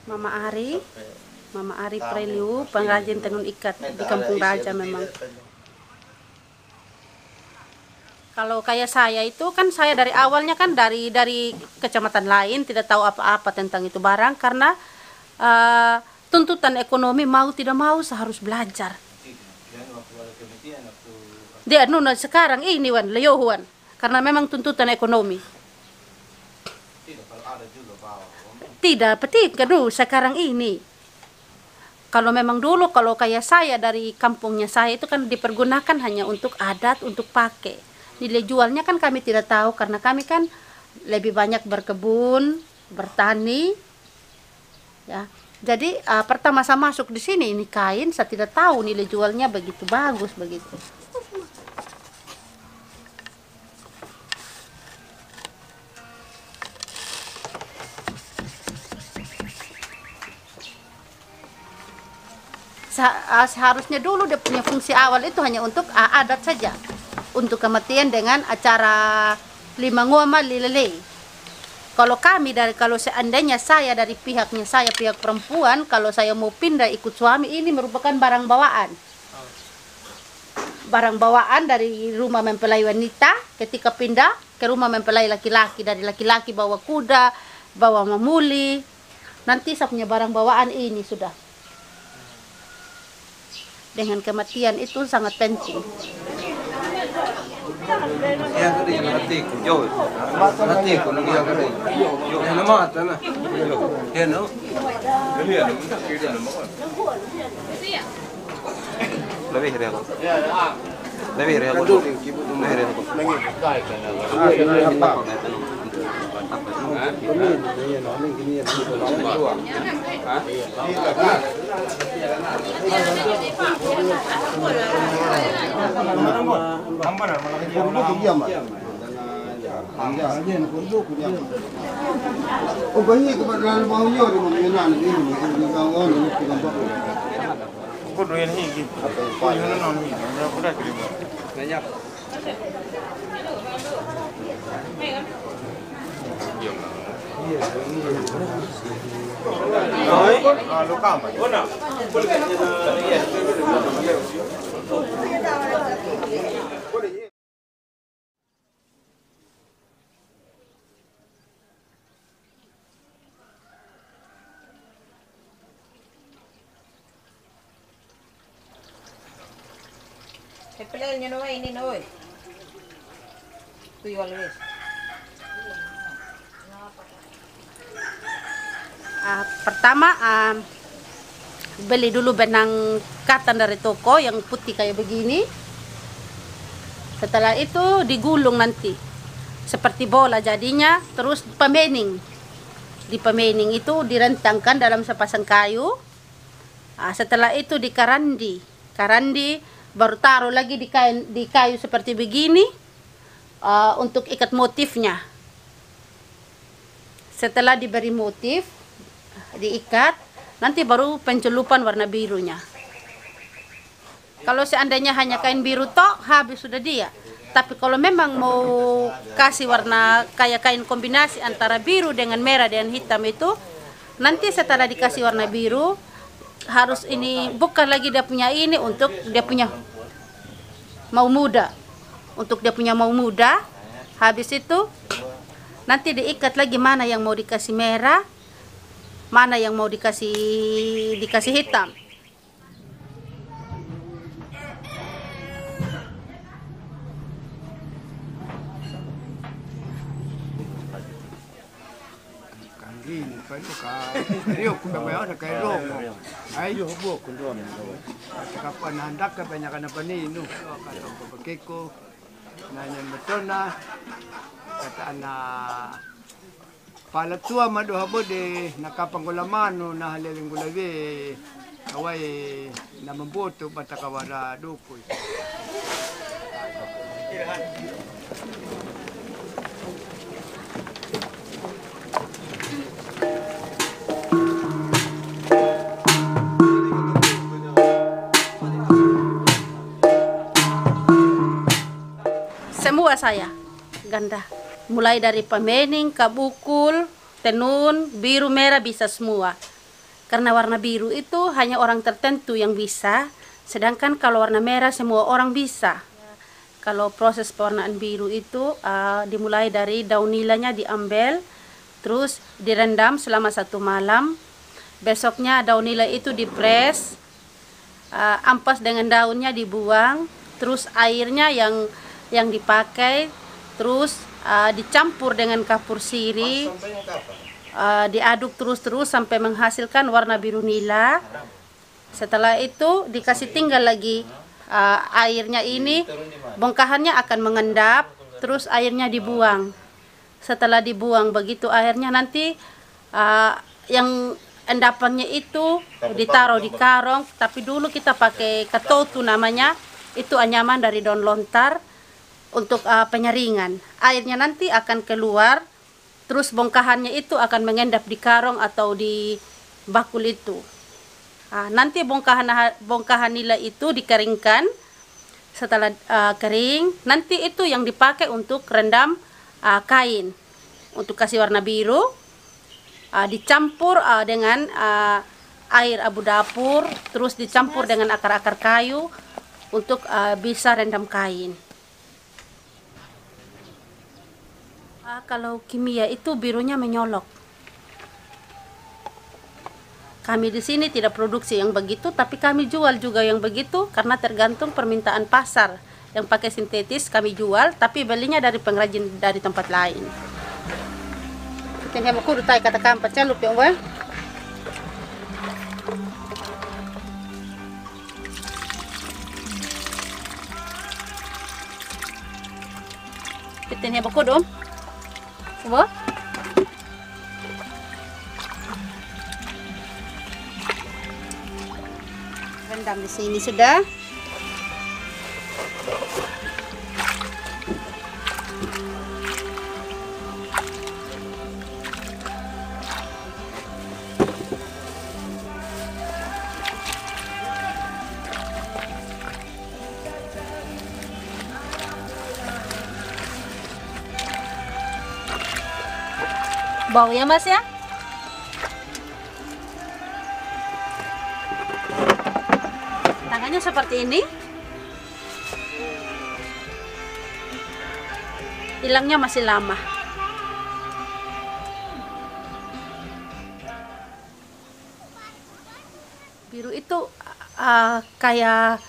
Mama Ari, Mama Ari Preliu, pengrajin tenun ikat di Kampung Raja memang. Kalau kayak saya itu kan saya dari awalnya kan dari kecamatan lain tidak tahu apa-apa tentang itu barang karena tuntutan ekonomi mau tidak mau harus belajar. Dia nuna sekarang ini wan leyohuan karena memang tuntutan ekonomi. Tidak petik kedua sekarang ini. Kalau memang dulu kalau kayak saya dari kampungnya saya itu kan dipergunakan hanya untuk adat untuk pakai. Nilai jualnya kan kami tidak tahu karena kami kan lebih banyak berkebun, bertani, ya. Jadi pertama saya masuk di sini ini kain saya tidak tahu nilai jualnya begitu bagus begitu. Seharusnya dulu dia punya fungsi awal itu hanya untuk adat saja. Untuk kematian dengan acara lima ngoma lilele. Kalau kami kalau seandainya saya dari pihaknya saya pihak perempuan, kalau saya mau pindah ikut suami ini merupakan barang bawaan. Barang bawaan dari rumah mempelai wanita ketika pindah ke rumah mempelai laki-laki, dari laki-laki bawa kuda, bawa mamuli. Nanti saya punya barang bawaan ini sudah. Dengan kematian itu sangat penting. Pelelnya no ini no. Tuyo always. Pertama beli dulu benang katan dari toko yang putih kayak begini. Setelah itu digulung nanti seperti bola jadinya, terus pembening. Di pembening itu direntangkan dalam sepasang kayu. Setelah itu dikarandi. Karandi baru taruh lagi di kayu seperti begini untuk ikat motifnya. Setelah diberi motif diikat, nanti baru pencelupan warna birunya. Kalau seandainya hanya kain biru tok, habis sudah dia. Tapi kalau memang mau kasih warna kayak kain kombinasi antara biru dengan merah dan hitam itu, nanti setelah dikasih warna biru, harus ini bukan lagi dia punya ini untuk dia punya mau muda. Untuk dia punya mau muda, habis itu nanti diikat lagi mana yang mau dikasih merah, mana yang mau dikasih hitam. Ini pwede ka. Iyo kumabayaw na kay Romo. Ay, buo kun Romo. Saka panandak ka pa niya ka na panino. Katong pagkiko. Nanyan matona. Kataan na palatua maduhabod nakapangulamano na haliling gulabi. Kaway na mabuto batakawara dukoy. Semua saya ganda, mulai dari pembening, kabukul, tenun, biru, merah bisa semua. Karena warna biru itu hanya orang tertentu yang bisa, sedangkan kalau warna merah semua orang bisa. Kalau proses pewarnaan biru itu dimulai dari daun nilainya diambil, terus direndam selama 1 malam. Besoknya daun nilai itu dipres, ampas dengan daunnya dibuang, terus airnya yang dipakai, terus dicampur dengan kapur sirih, diaduk terus-terus sampai menghasilkan warna biru nila. Setelah itu dikasih tinggal lagi airnya ini, bongkahannya akan mengendap, terus airnya dibuang. Setelah dibuang begitu airnya nanti yang endapannya itu ditaruh di karung, tapi dulu kita pakai katotu namanya, itu anyaman dari daun lontar untuk penyaringan. Airnya nanti akan keluar, terus bongkahannya itu akan mengendap di karung atau di bakul itu. Nanti bongkahan nila itu dikeringkan. Setelah kering, nanti itu yang dipakai untuk rendam kain untuk kasih warna biru. Dicampur dengan air abu dapur, terus dicampur dengan akar-akar kayu untuk bisa rendam kain. Kalau kimia itu birunya menyolok. Kami di sini tidak produksi yang begitu, tapi kami jual juga yang begitu karena tergantung permintaan pasar. Yang pakai sintetis kami jual, tapi belinya dari pengrajin dari tempat lain. Kita mau kudu tay katakan pacalup yang weh. Kita mau kudu Coba. Rendam di sini sudah. Bau ya Mas ya? Tangannya seperti ini. Hilangnya masih lama. Biru itu kayak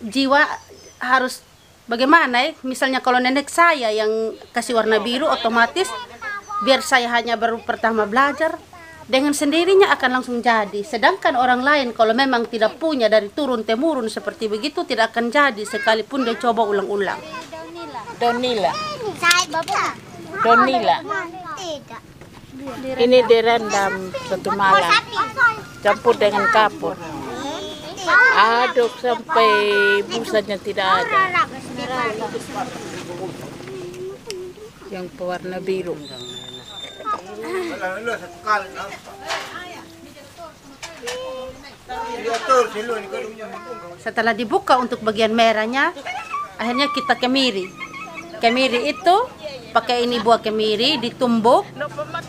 jiwa harus bagaimana ya? Misalnya kalau nenek saya yang kasih warna biru, otomatis biar saya hanya baru pertama belajar, dengan sendirinya akan langsung jadi. Sedangkan orang lain kalau memang tidak punya dari turun temurun seperti begitu, tidak akan jadi sekalipun dia coba ulang-ulang. Daun nila. Daun nila. Ini direndam 1 malam, campur dengan kapur, aduk sampai busanya tidak ada. Yang pewarna biru. Setelah dibuka untuk bagian merahnya, akhirnya kita kemiri. Kemiri itu pakai ini buah kemiri ditumbuk.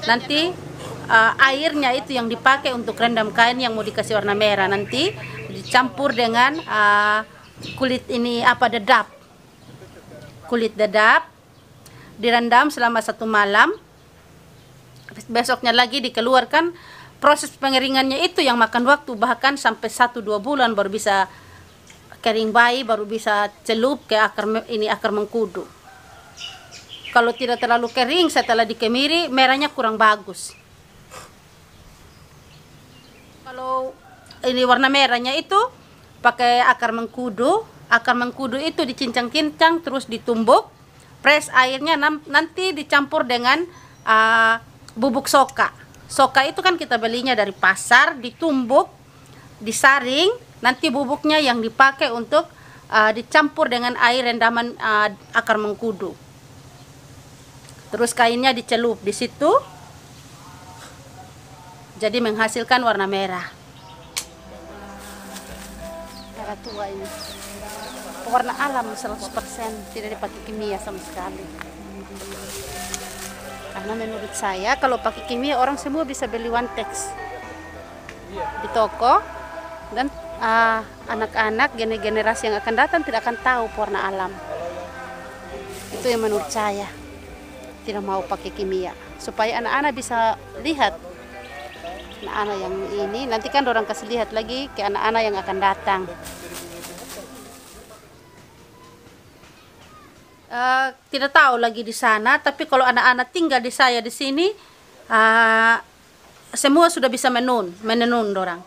Nanti airnya itu yang dipakai untuk rendam kain yang mau dikasih warna merah. Nanti dicampur dengan kulit ini dedap. Kulit dedap direndam selama 1 malam. Besoknya lagi dikeluarkan. Proses pengeringannya itu yang makan waktu, bahkan sampai 1-2 bulan baru bisa kering baik, baru bisa celup ke akar mengkudu. Kalau tidak terlalu kering setelah dikemiri, merahnya kurang bagus. Kalau ini warna merahnya itu pakai akar mengkudu. Akar mengkudu itu dicincang-cincang terus ditumbuk. Pres airnya nanti dicampur dengan bubuk soka. Soka itu kan kita belinya dari pasar, ditumbuk, disaring, nanti bubuknya yang dipakai untuk dicampur dengan air rendaman akar mengkudu. Terus kainnya dicelup di situ, jadi menghasilkan warna merah. Merah tua ini. Warna alam 100%, tidak dipakai kimia sama sekali. Karena menurut saya kalau pakai kimia orang semua bisa beli One Tex. di toko, dan anak-anak generasi yang akan datang tidak akan tahu pewarna alam. Itu yang menurut saya, tidak mau pakai kimia supaya anak-anak bisa lihat. Anak-anak yang ini nanti kan orang kasih lihat lagi ke anak-anak yang akan datang. Tidak tahu lagi di sana, tapi kalau anak-anak tinggal di saya di sini, semua sudah bisa menenun dorang.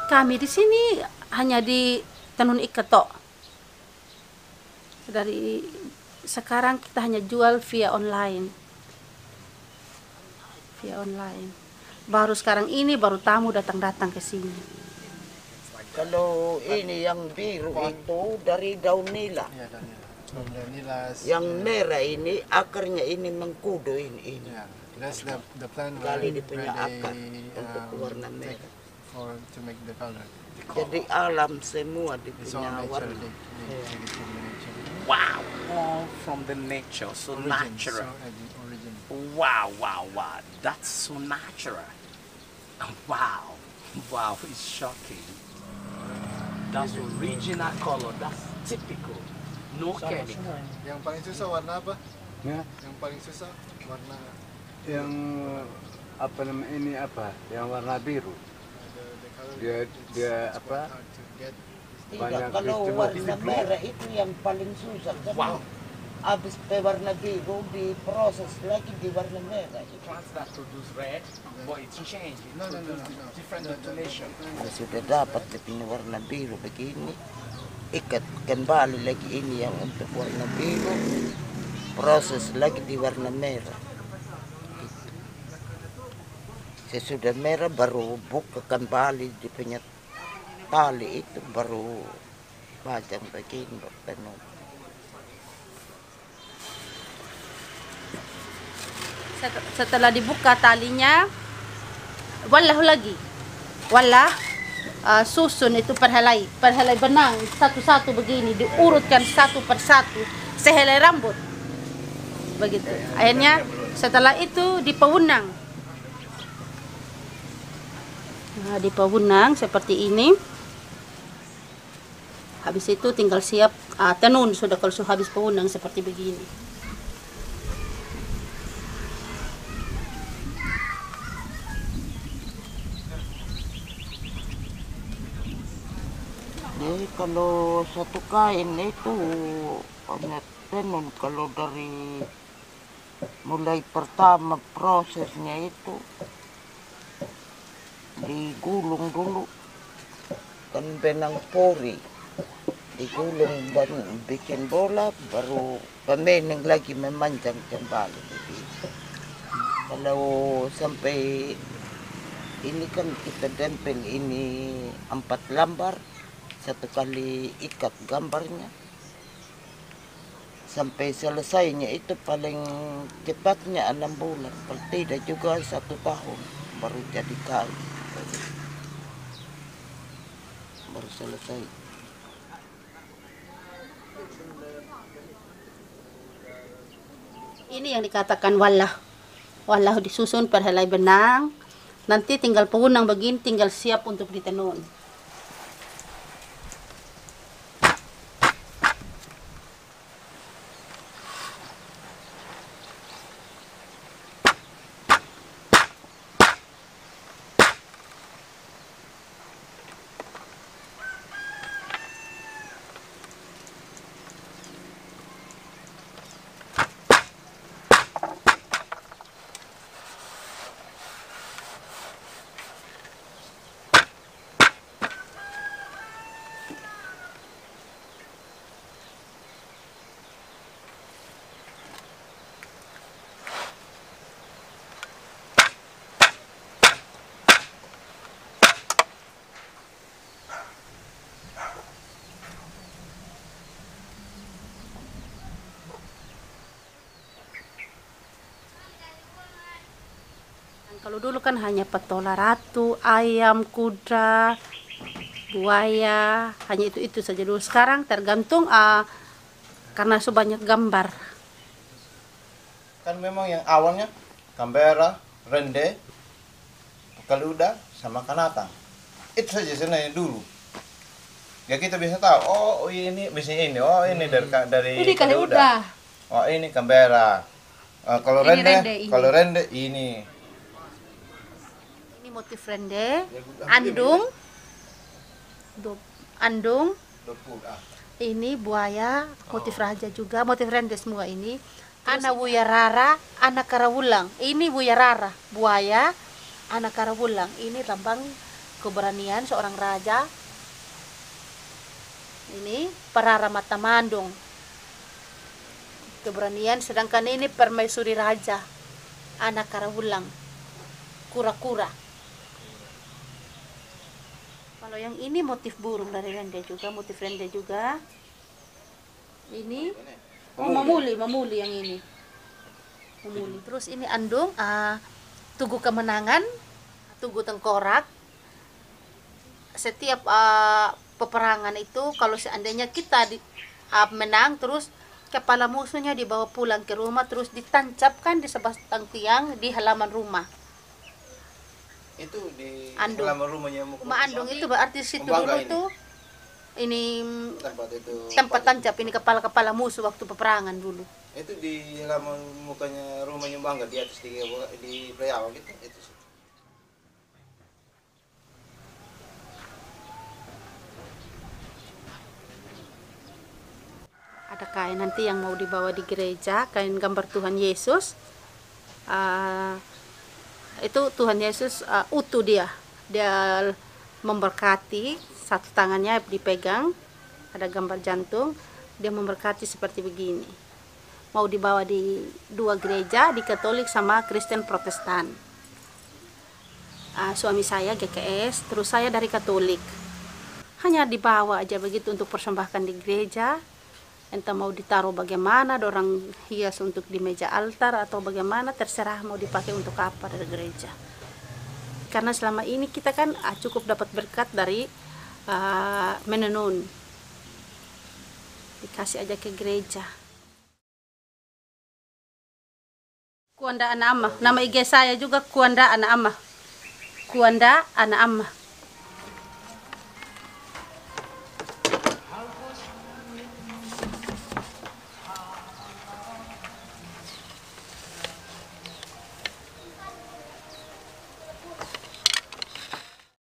Kami di sini hanya di tenun ikat tok. Dari sekarang kita hanya jual via online. Via online. Baru sekarang ini baru tamu datang-datang ke sini. Kalau ini yang biru itu dari daun nila. Ya, daun nila. Yang merah ini akarnya ini mengkudu ini. Yeah, that's the plant Kali where dia punya akar untuk warna take merah. to make the color. Jadi alam semua di It's all punya nature. warna. They take it from the nature. Wow, all from the nature, so Origin, natural. origin. Wow, wow, wow, that's so natural. Wow, wow, it's shocking. That's original color, that's typical. No chemical. Yang paling susah warna apa? Ya, Yang paling susah warna yang apa namanya ini apa? Yang warna biru. the color. Dia apa? Hard to get. Tidak, Banyak kalau itu warna merah itu yang paling susah. Wow. Habis warna biru diproses lagi di warna merah. Plants that produce red, but it's changed. It No. produces different intonation. Kalau sudah dapat dia punya warna biru begini, ikat kembali lagi ini yang untuk warna biru, proses lagi di warna merah. Sesudah merah baru buka kembali di punya tali itu, baru pajang begini bertenun. Setelah dibuka talinya, walah lagi. Walah, susun itu perhelai benang satu-satu begini, diurutkan satu persatu sehelai rambut. Begitu. Akhirnya setelah itu dipawunang. Nah, dipawunang seperti ini. Habis itu tinggal siap tenun sudah kalau sudah habis pawunang seperti begini. Jadi kalau satu kain itu hanya tenun, kalau dari mulai pertama prosesnya itu digulung dulu kan benang pori, digulung dan bikin bola, baru pamening lagi memanjang kembali. Kalau sampai ini kan kita tempel ini 4 lembar, satu kali ikat gambarnya sampai selesainya itu paling cepatnya 6 bulan, kalau tidak juga 1 tahun baru jadi kain, baru selesai. Ini yang dikatakan walah. Walah disusun perhelai benang. Nanti tinggal pawunang begini, tinggal siap untuk ditenun. Kalau dulu kan hanya petola ratu, ayam, kuda, buaya, hanya itu saja dulu. Sekarang tergantung karena sebanyak gambar. Kan memang yang awalnya Canberra, Rende, Kaluda, sama Kanatang. Itu saja sebenarnya dulu. Ya kita bisa tahu, oh ini bisa ini, oh ini dari Ini Kaluda. Oh ini Canberra. Kalau Ini Rende, Rende, ini. kalau Rende ini. Ini motif rende, andung, andung. Ini buaya, motif raja juga, motif rende semua ini. Anak Wuyarara, anak Karawulang. Ini Wuyarara, buaya, anak Karawulang. Ini lambang keberanian seorang raja. Ini Parara Matamandung, keberanian. Sedangkan ini permaisuri raja, anak Karawulang, kura-kura. Kalau yang ini motif burung dari rende juga, motif rende juga. Ini mamuli yang ini. Mamuli. Terus ini andung, tugu kemenangan, tugu tengkorak. Setiap peperangan itu kalau seandainya kita menang, terus kepala musuhnya dibawa pulang ke rumah, terus ditancapkan di sebatang tiang di halaman rumah. Itu di Andung. halaman rumahnya Rumah andung itu berarti situ Membangga dulu ini. tuh ini tempat itu. tempat tancap ini kepala-kepala musuh waktu peperangan dulu. Itu di halaman mukanya rumahnya Bangga di atas di Preawa gitu. Itu sih. Ada kain nanti yang mau dibawa di gereja, kain gambar Tuhan Yesus. Itu Tuhan Yesus utuh dia memberkati, satu tangannya dipegang, ada gambar jantung, dia memberkati seperti begini. Mau dibawa di dua gereja, di Katolik sama Kristen Protestan. Suami saya GKS, terus saya dari Katolik. Hanya dibawa aja begitu untuk persembahkan di gereja. Entah mau ditaruh bagaimana, orang hias untuk di meja altar atau bagaimana, terserah mau dipakai untuk apa dari gereja. Karena selama ini kita kan cukup dapat berkat dari menenun. Dikasih aja ke gereja. Kuanda Anak Amah, nama IG saya juga Kuanda Anak Amah. Kuanda Anak Amah.